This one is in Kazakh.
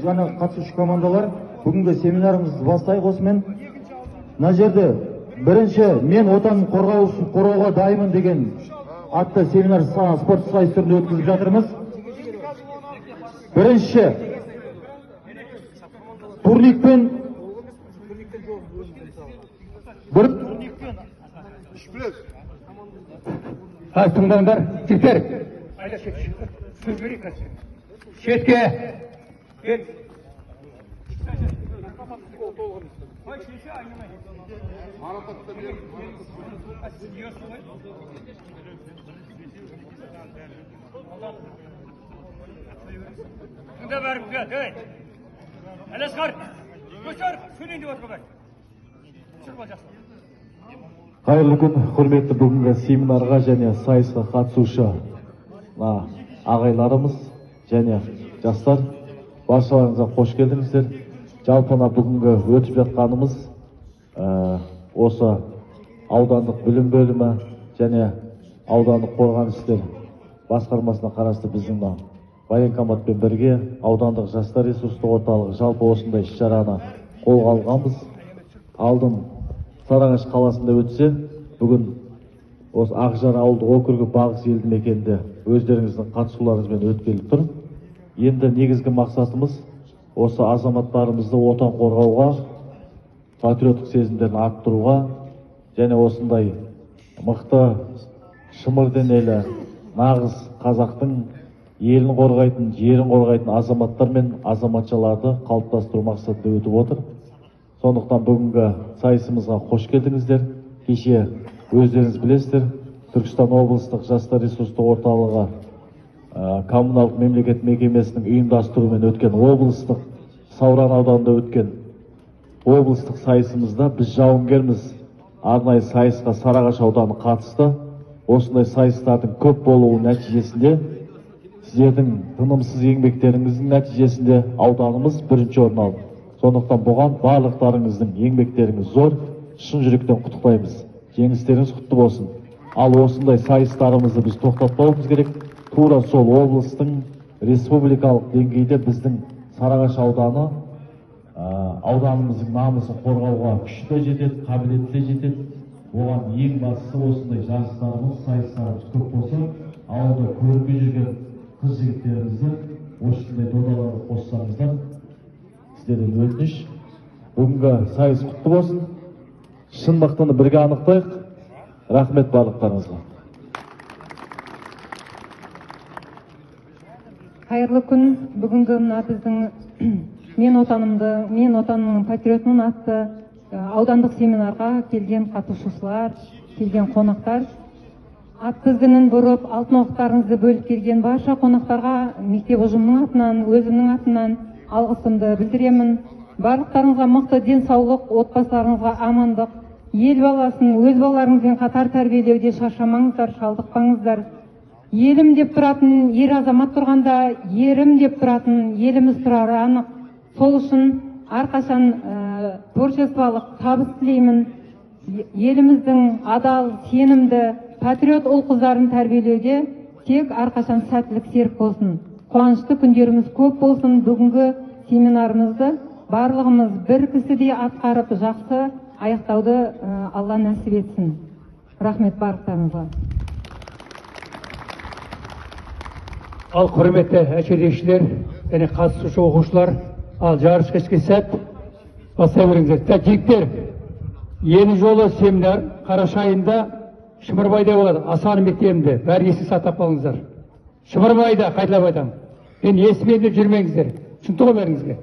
жана катышуучу командалар бүгүнкү семинарыбызды баштайык осумен. Мына жерде биринчи мен отанды коргоого дайымын деген атты семинар спорт сайыс түрүндө өткүзүп жатырмыз. Биринчи турникпен тыңдаңдар, жігіттер. Шетке. Тыңда бәрі бұға, дөй. Әлі шығар. Көшір, сөйлейін деп отырға бәр. Шырба жақсы. Қайырлы күн, құрметті бүгінгі семинарға және сайысқа қатысушы ағайларымыз және жастар, баршаларыңызға қош келдіңіздер. Жалпына бүгінгі өтіп жатқанымыз осы аудандық білім бөлімі және аудандық қорғаныс істер басқармасына қарасты біздің военкоматпен бірге аудандық жастар ресурстық орталығы жалпы осындай іс-шараны қолға алғанбыз. Алдын Сарыағаш қаласында өтсе, бүгін осы Ақжар ауылдық округі Бағыс елді мекенінде өздеріңіздің қатысуларыңызбен өткеліп тұр. Енді негізгі мақсатымыз осы азаматтарымызды отан қорғауға, патриоттық сезімдерін арттыруға және осындай мықты шымыр денелі нағыз қазақтың елін қорғайтын, жерін қорғайтын азаматтар мен азаматшаларды қалыптастыру мақсатында өтіп отыр. Сондықтан бүгінгі сайысымызға қош келдіңіздер. Кеше өздеріңіз білесіздер, Түркістан облыстық жастар ресурстық орталығы коммуналдық мемлекет мекемесінің ұйымдастыруымен өткен облыстық Сауран ауданында өткен облыстық сайысымызда біз жауынгерміз арнайы сайысқа Сарыағаш ауданы қатысты. Осындай сайыстардың көп болуы нәтижесінде сіздердің тынымсыз еңбектеріңіздің нәтижесінде ауданымыз бірінші орын алды. Сондықтан бұған барлықтарыңыздың еңбектеріңіз зор, шын жүректен құттықтаймыз. Жеңістеріңіз құтты болсын. Ал осындай сайыстарымызды біз тоқтатпауымыз керек. Тура сол облыстың республикалық деңгейде біздің Сарыағаш ауданы ауданымыздың намысын қорғауға күшті жетеді, қабілетті жетеді. Оған ең бастысы осындай жарыстарымыз, сайыстарымыз көп болса, ауылда көрінбей жүрген қыз-жігіттерімізді осындай додаларға қоссаңыздар, сіздерден өтініш. Бүгінгі сайыс құтты болсын. Шын мықтыны бірге анықтайық. Рахмет барлықтарыңызға. Қайырлы күн. Бүгінгі мына біздің мен отанымның патриотымын атты аудандық семинарға келген қатысушылар, келген қонақтар, ат тізгінін бұрып, алтын оқтарыңызды бөліп келген барша қонақтарға мектеп ұжымының атынан, өзімнің атынан алғысымды білдіремін. Барлықтарыңызға мықты денсаулық, отбасыларыңызға амандық, ел баласын өз балаларыңызбен қатар тәрбиелеуде шаршамаңыздар, шалдықпаңыздар. Елім деп тұратын ер азамат тұрғанда, ерім деп тұратын еліміз тұрары анық. Сол үшін әрқашан творчестволық табыс тілеймін. Еліміздің адал, сенімді, патриот ұл-қыздарын тәрбиелеуде тек әрқашан сәттілік серік болсын. Қуанышты күндеріміз көп болсын. Бүгінгі семинарымызды барлығымыз бір кісідей атқарып жақсы аяқтауды Алла нәсіп етсін. Рахмет барлықтарыңызға. Ал құрметті әшерешілер және қатысушы оқушылар, ал жарыс кешкен сәт бастай беріңіздер. Жігіттер, ені жолы семинар қараша айында Шымырбайда болады, Асан мектебінде. Бәрі есік сақтап қалыңыздар. Шымырбайда, қайталап айтамын. Мен есіммен деп жүрмеңіздер. Түсінді ғой бәріңізге.